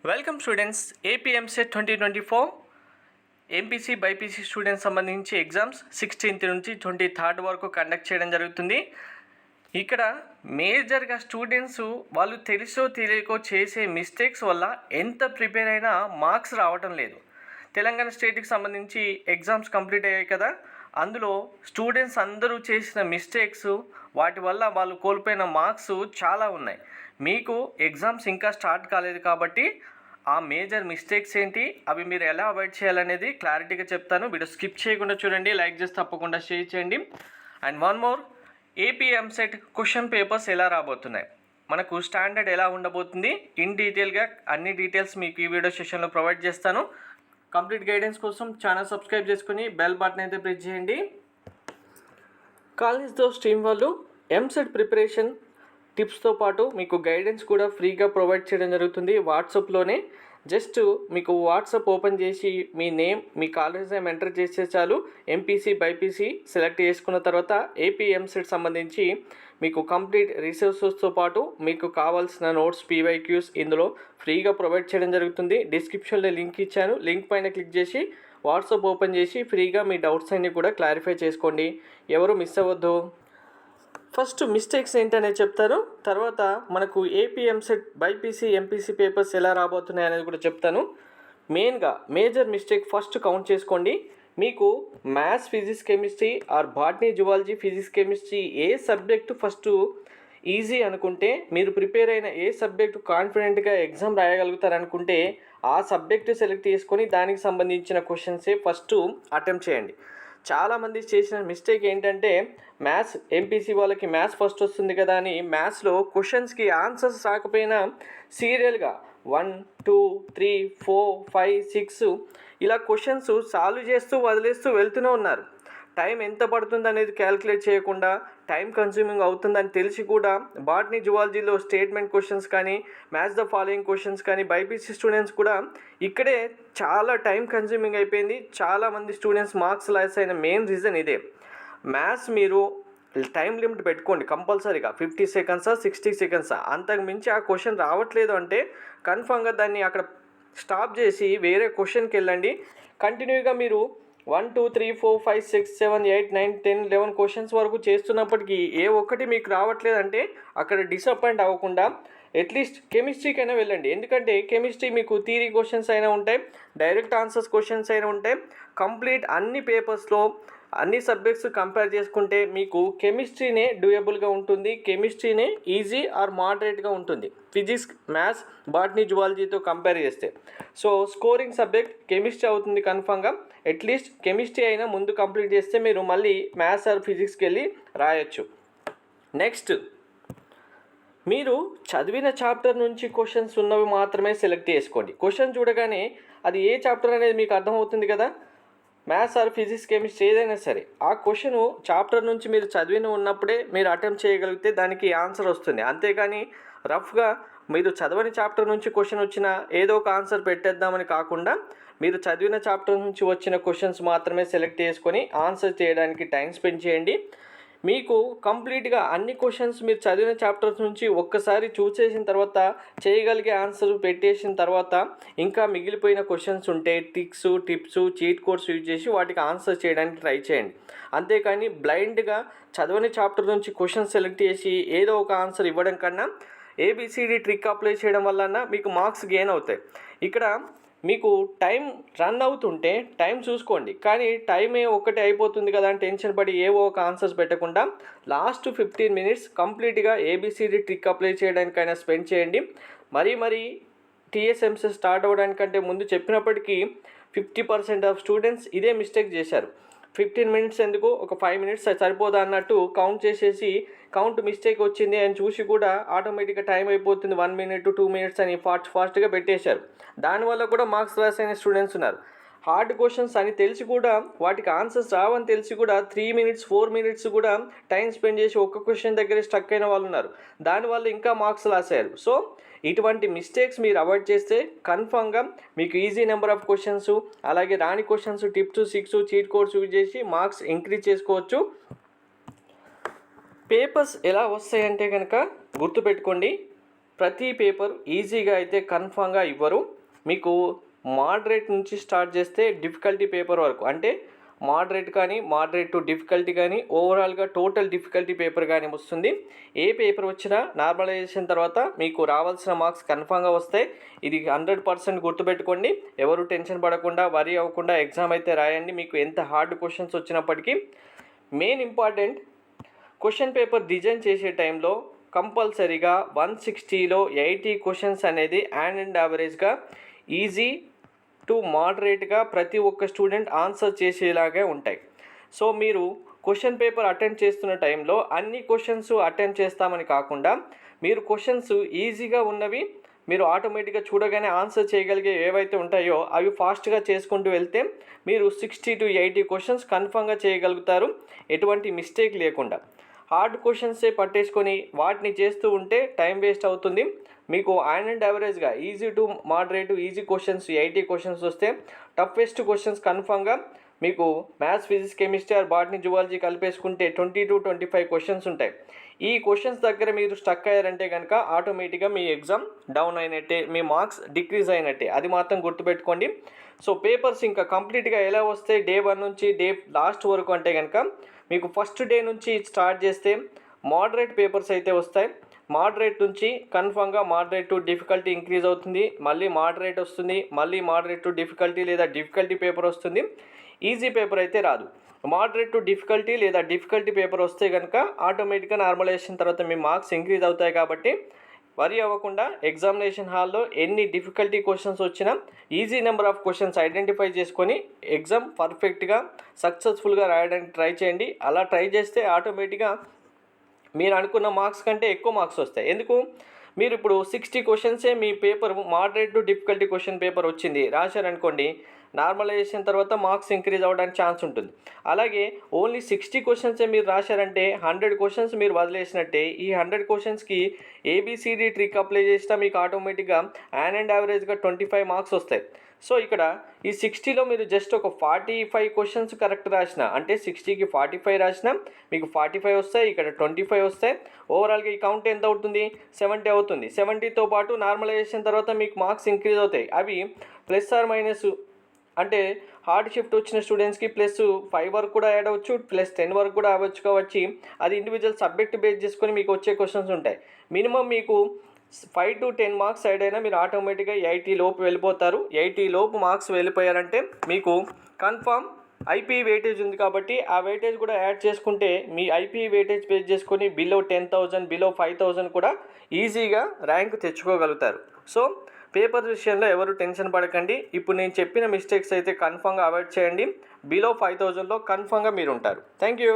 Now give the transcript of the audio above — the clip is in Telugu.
Welcome students. AP EAMCET 2024 MPC BiPC students సంబంధించి ఎగ్జామ్స్ 16th నుంచి 23rd వరకు కండక్ట్ చేయడం జరుగుతుంది. ఇక్కడ మేజర్గా స్టూడెంట్స్ వాళ్ళు తెలుసో తెలియకో చేసే మిస్టేక్స్ వల్ల ఎంత ప్రిపేర్ అయినా మార్క్స్ రావటం లేదు. తెలంగాణ స్టేట్కి సంబంధించి ఎగ్జామ్స్ కంప్లీట్ అయ్యాయి కదా, అందులో స్టూడెంట్స్ అందరూ చేసిన మిస్టేక్స్ వాటి వల్ల వాళ్ళు కోల్పోయిన మార్క్స్ చాలా ఉన్నాయి. మీకు ఎగ్జామ్స్ ఇంకా స్టార్ట్ కాలేదు కాబట్టి ఆ మేజర్ మిస్టేక్స్ ఏంటి, అవి మీరు ఎలా అవాయిడ్ చేయాలనేది క్లారిటీగా చెప్తాను. వీడియో స్కిప్ చేయకుండా చూడండి, లైక్ చేసి తప్పకుండా షేర్ చేయండి. And one more, AP EAMCET question papers ఎలా రాబోతున్నాయి, మనకు స్టాండర్డ్ ఎలా ఉండబోతుంది, ఇన్ డీటెయిల్గా అన్ని డీటెయిల్స్ మీకు ఈ వీడియో సెషన్లో ప్రొవైడ్ చేస్తాను. కంప్లీట్ గైడెన్స్ కోసం ఛానల్ సబ్స్క్రైబ్ చేసుకుని బెల్ బటన్ అయితే ప్రెస్ చేయండి. కాలేజ్తో స్ట్రీమ్ వాళ్ళు ఎంసెట్ ప్రిపరేషన్ టిప్స్తో పాటు మీకు గైడెన్స్ కూడా ఫ్రీగా ప్రొవైడ్ చేయడం జరుగుతుంది వాట్సాప్లోనే. జస్ట్ మీకు వాట్సాప్ ఓపెన్ చేసి మీ నేమ్, మీ కాలేజ్ నేమ్ ఎంటర్ చేస్తే చాలు. ఎంపీసీ బైపీసీ సెలెక్ట్ చేసుకున్న తర్వాత ఏపీ ఎంసెట్ సంబంధించి మీకు కంప్లీట్ రిసోర్సెస్తో పాటు మీకు కావాల్సిన నోట్స్, పీవైక్యూస్ ఇందులో ఫ్రీగా ప్రొవైడ్ చేయడం జరుగుతుంది. డిస్క్రిప్షన్లో లింక్ ఇచ్చాను, లింక్ పైన క్లిక్ చేసి వాట్సాప్ ఓపెన్ చేసి ఫ్రీగా మీ డౌట్స్ అన్నీ కూడా క్లారిఫై చేసుకోండి. ఎవరు మిస్ అవ్వద్దు. ఫస్ట్ మిస్టేక్స్ ఏంటనేది చెప్తాను, తర్వాత మనకు AP EAMCET BiPC MPC papers ఎలా రాబోతున్నాయి అనేది కూడా చెప్తాను. మెయిన్గా మేజర్ మిస్టేక్ ఫస్ట్ కౌంట్ చేసుకోండి. మీకు maths, physics, chemistry or botany, zoology, physics, chemistry A subject first easy అనుకుంటే, మీరు ప్రిపేర్ అయిన ఏ సబ్జెక్టు కాన్ఫిడెంట్గా ఎగ్జామ్ రాయగలుగుతారనుకుంటే ఆ సబ్జెక్టు సెలెక్ట్ చేసుకొని దానికి సంబంధించిన క్వశ్చన్సే ఫస్ట్ అటెంప్ట్ చేయండి. చాలామంది చేసిన మిస్టేక్ ఏంటంటే, మ్యాథ్స్ ఎంపీసీ వాళ్ళకి మ్యాథ్స్ ఫస్ట్ వస్తుంది కదా అని మ్యాథ్స్లో క్వశ్చన్స్కి ఆన్సర్స్ రాకపోయినా సీరియల్గా 1, 2, 3, 4, 5, 6 ఇలా క్వశ్చన్స్ సాల్వ్ చేస్తూ వదిలేస్తూ వెళ్తూనే ఉన్నారు. టైం ఎంత పడుతుంది అనేది క్యాలిక్యులేట్ చేయకుండా, టైం కన్స్యూమింగ్ అవుతుందని తెలిసి కూడా బాటనీ, జువాలజీలో స్టేట్మెంట్ క్వశ్చన్స్ కానీ, మ్యాథ్స్ ద ఫాలోయింగ్ క్వశ్చన్స్ కానీ బైపీసీ స్టూడెంట్స్ కూడా ఇక్కడే చాలా టైం కన్స్యూమింగ్ అయిపోయింది. చాలామంది స్టూడెంట్స్ మార్క్స్ లాస్ అయిన మెయిన్ రీజన్ ఇదే. మ్యాథ్స్ మీరు టైం లిమిట్ పెట్టుకోండి కంపల్సరీగా, 50 సెకండ్సా 60 సెకండ్సా, అంతకు మించి ఆ క్వశ్చన్ రావట్లేదు అంటే కన్ఫామ్గా దాన్ని అక్కడ స్టాప్ చేసి వేరే క్వశ్చన్కి వెళ్ళండి. కంటిన్యూగా మీరు 1, 2, 3, 4, 5, 6, 7, 8, 9, 10, 11 క్వశ్చన్స్ వరకు చేస్తున్నప్పటికీ ఏ ఒక్కటి మీకు రావట్లేదంటే అక్కడ డిసప్పాయింట్ అవ్వకుండా అట్లీస్ట్ కెమిస్ట్రీకైనా వెళ్ళండి. ఎందుకంటే కెమిస్ట్రీ మీకు థియరీ క్వశ్చన్స్ అయినా ఉంటాయి, డైరెక్ట్ ఆన్సర్స్ క్వశ్చన్స్ అయినా ఉంటాయి. కంప్లీట్ అన్ని పేపర్స్లో అన్ని సబ్జెక్ట్స్ కంపేర్ చేసుకుంటే మీకు కెమిస్ట్రీనే డూయబుల్గా ఉంటుంది, కెమిస్ట్రీనే ఈజీ ఆర్ మోడరేట్గా ఉంటుంది ఫిజిక్స్, మ్యాథ్స్, బాటనీ, జువాలజీతో కంపేర్ చేస్తే. సో స్కోరింగ్ సబ్జెక్ట్ కెమిస్ట్రీ అవుతుంది కన్ఫామ్గా. అట్లీస్ట్ కెమిస్ట్రీ అయినా ముందు కంప్లీట్ చేస్తే మీరు మళ్ళీ మ్యాథ్స్ ఆర్ ఫిజిక్స్కి వెళ్ళి రాయొచ్చు. నెక్స్ట్, మీరు చదివిన చాప్టర్ నుంచి క్వశ్చన్స్ ఉన్నవి మాత్రమే సెలెక్ట్ చేసుకోండి. క్వశ్చన్ చూడగానే అది ఏ చాప్టర్ అనేది మీకు అర్థమవుతుంది కదా. మ్యాథ్స్ ఆర్ ఫిజిక్స్, కెమిస్ట్రీ ఏదైనా సరే ఆ క్వశ్చన్ చాప్టర్ నుంచి మీరు చదివిన ఉన్నప్పుడే మీరు అటెంప్ట్ చేయగలిగితే దానికి ఆన్సర్ వస్తుంది. అంతేకాని రఫ్గా మీరు చదవని చాప్టర్ నుంచి క్వశ్చన్ వచ్చినా ఏదో ఒక ఆన్సర్ పెట్టేద్దామని కాకుండా, మీరు చదివిన చాప్టర్ నుంచి వచ్చిన క్వశ్చన్స్ మాత్రమే సెలెక్ట్ చేసుకొని ఆన్సర్ చేయడానికి టైం స్పెండ్ చేయండి. మీకు కంప్లీట్గా అన్ని క్వశ్చన్స్ మీరు చదివిన చాప్టర్స్ నుంచి ఒక్కసారి చూసేసిన తర్వాత చేయగలిగే ఆన్సర్ పెట్టేసిన తర్వాత ఇంకా మిగిలిపోయిన క్వశ్చన్స్ ఉంటే tricks, tips, cheat codes use చేసి వాటికి ఆన్సర్ చేయడానికి ట్రై చేయండి. అంతేకాని బ్లైండ్గా చదవని చాప్టర్ నుంచి క్వశ్చన్స్ సెలెక్ట్ చేసి ఏదో ఒక ఆన్సర్ ఇవ్వడం కన్నా ఏబిసిడి ట్రిక్ అప్లై చేయడం వలన మీకు మార్క్స్ గెయిన్ అవుతాయి. ఇక్కడ మీకు టైం రన్ అవుతుంటే టైం చూసుకోండి, కానీ టైమే ఒక్కటే అయిపోతుంది కదా అని టెన్షన్ పడి ఏవో ఒక ఆన్సర్స్ పెట్టకుండా లాస్ట్ 15 minutes కంప్లీట్గా ఏబిసిడి ట్రిక్ అప్లై చేయడానికైనా స్పెండ్ చేయండి. మరీ టీఎస్ఎంసీ స్టార్ట్ అవ్వడానికంటే ముందు చెప్పినప్పటికీ 50% ఆఫ్ స్టూడెంట్స్ ఇదే మిస్టేక్ చేశారు. 15 minutes ఎందుకు, ఒక 5 minutes సరిపోదా అన్నట్టు కౌంట్ చేసేసి కౌంట్ మిస్టేక్ వచ్చింది అని చూసి కూడా ఆటోమేటిక్గా టైం అయిపోతుంది 1 minute 2 minutes అని ఫాస్ట్గా పెట్టేశారు. దానివల్ల కూడా మార్క్స్ లాస్ అయిన స్టూడెంట్స్ ఉన్నారు. హార్డ్ క్వశ్చన్స్ అని తెలిసి కూడా వాటికి ఆన్సర్స్ రావని తెలిసి కూడా 3 minutes 4 minutes కూడా టైం స్పెండ్ చేసి ఒక్క క్వశ్చన్ దగ్గరే స్టక్ అయిన వాళ్ళు ఉన్నారు. దానివల్ల ఇంకా మార్క్స్ లాస్ అయ్యారు. సో ఇటువంటి మిస్టేక్స్ మీరు అవాయిడ్ చేస్తే కన్ఫామ్గా మీకు ఈజీ నెంబర్ ఆఫ్ క్వశ్చన్స్, అలాగే రాని questions, tips, six, cheat codes use చేసి మార్క్స్ ఇంక్రీజ్ చేసుకోవచ్చు. పేపర్స్ ఎలా వస్తాయంటే కనుక గుర్తుపెట్టుకోండి, ప్రతి పేపర్ ఈజీగా అయితే కన్ఫామ్గా ఇవ్వరు. మీకు మోడరేట్ నుంచి స్టార్ట్ చేస్తే డిఫికల్టీ పేపర్ వరకు, అంటే మోడరేట్ టు డిఫికల్టీ కానీ ఓవరాల్గా టోటల్ డిఫికల్టీ పేపర్ కానీ వస్తుంది. ఏ పేపర్ వచ్చినా నార్మలైజేషన్ తర్వాత మీకు రావాల్సిన మార్క్స్ కన్ఫామ్గా వస్తాయి. ఇది 100% గుర్తుపెట్టుకోండి. ఎవరు టెన్షన్ పడకుండా వరీ అవ్వకుండా ఎగ్జామ్ అయితే రాయండి. మీకు ఎంత హార్డ్ క్వశ్చన్స్ వచ్చినప్పటికీ main important question paper design చేసే టైంలో కంపల్సరీగా 160లో 80 క్వశ్చన్స్ అనేది అండ్ యావరేజ్గా ఈజీ టు మోడరేట్గా ప్రతి ఒక్క స్టూడెంట్ ఆన్సర్ చేసేలాగే ఉంటాయి. సో మీరు క్వశ్చన్ పేపర్ అటెంప్ట్ చేస్తున్న టైంలో అన్ని క్వశ్చన్స్ అటెంప్ట్ చేస్తామని కాకుండా మీరు క్వశ్చన్స్ ఈజీగా ఉన్నవి మీరు ఆటోమేటిక్గా చూడగానే ఆన్సర్ చేయగలిగే ఏవైతే ఉంటాయో అవి ఫాస్ట్గా చేసుకుంటూ వెళ్తే మీరు 60 to 80 క్వశ్చన్స్ కన్ఫామ్గా చేయగలుగుతారు, ఎటువంటి మిస్టేక్ లేకుండా. హార్డ్ క్వశ్చన్సే పట్టేసుకొని వాటిని చేస్తూ ఉంటే టైం వేస్ట్ అవుతుంది. మీకు అండ్ యావరేజ్గా easy to moderate easy questions 80 questions వస్తే టఫెస్ట్ క్వశ్చన్స్ కన్ఫామ్గా మీకు maths, physics, chemistry or botany, zoology కలిపేసుకుంటే 20 to 25 క్వశ్చన్స్ ఉంటాయి. ఈ క్వశ్చన్స్ దగ్గర మీరు స్టక్ అయ్యారంటే కనుక ఆటోమేటిక్గా మీ ఎగ్జామ్ డౌన్ అయినట్టే, మీ మార్క్స్ డిక్రీజ్ అయినట్టే. అది మాత్రం గుర్తుపెట్టుకోండి. సో పేపర్స్ ఇంకా కంప్లీట్గా ఎలా వస్తాయి డే 1 నుంచి డే లాస్ట్ వరకు అంటే కనుక మీకు ఫస్ట్ డే నుంచి స్టార్ట్ చేస్తే మోడరేట్ పేపర్స్ అయితే వస్తాయి. మోడరేట్ నుంచి కన్ఫామ్గా మోడరేట్ టు డిఫికల్టీ ఇంక్రీజ్ అవుతుంది, మళ్ళీ మోడరేట్ వస్తుంది, మళ్ళీ మోడరేట్ టు డిఫికల్టీ లేదా డిఫికల్టీ పేపర్ వస్తుంది. ఈజీ పేపర్ అయితే రాదు. మోడరేట్ టు డిఫికల్టీ లేదా డిఫికల్టీ పేపర్ వస్తే కనుక ఆటోమేటిక్గా నార్మలైజేషన్ తర్వాత మీ మార్క్స్ ఇంక్రీజ్ అవుతాయి. కాబట్టి వరీ అవ్వకుండా ఎగ్జామినేషన్ హాల్లో ఎన్ని డిఫికల్టీ క్వశ్చన్స్ వచ్చినా easy number of questions identify చేసుకొని ఎగ్జామ్ పర్ఫెక్ట్గా సక్సెస్ఫుల్గా రాయడానికి ట్రై చేయండి. అలా ట్రై చేస్తే ఆటోమేటిక్గా మీరు అనుకున్న మార్క్స్ కంటే ఎక్కువ మార్క్స్ వస్తాయి. ఎందుకు, మీరు ఇప్పుడు 60 క్వశ్చన్సే మీ paper moderate to difficulty question paper వచ్చింది రాశారనుకోండి, నార్మలైజేషన్ తర్వాత మార్క్స్ ఇంక్రీజ్ అవ్వడానికి ఛాన్స్ ఉంటుంది. అలాగే ఓన్లీ 60 క్వశ్చన్సే మీరు రాశారంటే 100 క్వశ్చన్స్ మీరు వదిలేసినట్టే. ఈ 100 క్వశ్చన్స్కి ఏబిసిడి ట్రిక్ అప్లై చేసినా మీకు ఆటోమేటిక్గా అండ్ యావరేజ్గా 25 మార్క్స్ వస్తాయి. సో ఇక్కడ ఈ 60లో మీరు జస్ట్ ఒక 45 క్వశ్చన్స్ కరెక్ట్ రాసిన, అంటే 60కి 45 రాసినా మీకు 45 వస్తాయి, ఇక్కడ 25 వస్తాయి. ఓవరాల్గా ఈ కౌంట్ ఎంత అవుతుంది, 70 అవుతుంది. 70తో పాటు నార్మలైజేషన్ తర్వాత మీకు మార్క్స్ ఇంక్రీజ్ అవుతాయి. అవి ప్లస్ ఆర్ మైనస్, అంటే హార్డ్ షిఫ్ట్ వచ్చిన స్టూడెంట్స్కి +5 వరకు కూడా యాడ్ అవ్వచ్చు, +10 వరకు కూడా అవ్వచ్చు. కావచ్చు అది ఇండివిజువల్ సబ్జెక్ట్ బేస్ చేసుకొని మీకు వచ్చే క్వశ్చన్స్ ఉంటాయి. మినిమం మీకు 5 to 10 మార్క్స్ సైడ్ అయినా మీరు ఆటోమేటిక్గా 80 లోపు వెళ్ళిపోతారు. 80 లోపు మార్క్స్ వెళ్ళిపోయారంటే మీకు కన్ఫామ్ ఐపీ వెయిటేజ్ ఉంది కాబట్టి ఆ వెయిటేజ్ కూడా యాడ్ చేసుకుంటే మీ ఐపీ వెయిటేజ్ బేస్ చేసుకొని బిలో 10,000 బిలో 5,000 కూడా ఈజీగా ర్యాంక్ తెచ్చుకోగలుగుతారు. సో పేపర్ విషయంలో ఎవరు టెన్షన్ పడకండి. ఇప్పుడు నేను చెప్పిన మిస్టేక్స్ అయితే కన్ఫామ్గా అవాయిడ్ చేయండి. బిలో 5,000లో కన్ఫామ్గా మీరు ఉంటారు. Thank you.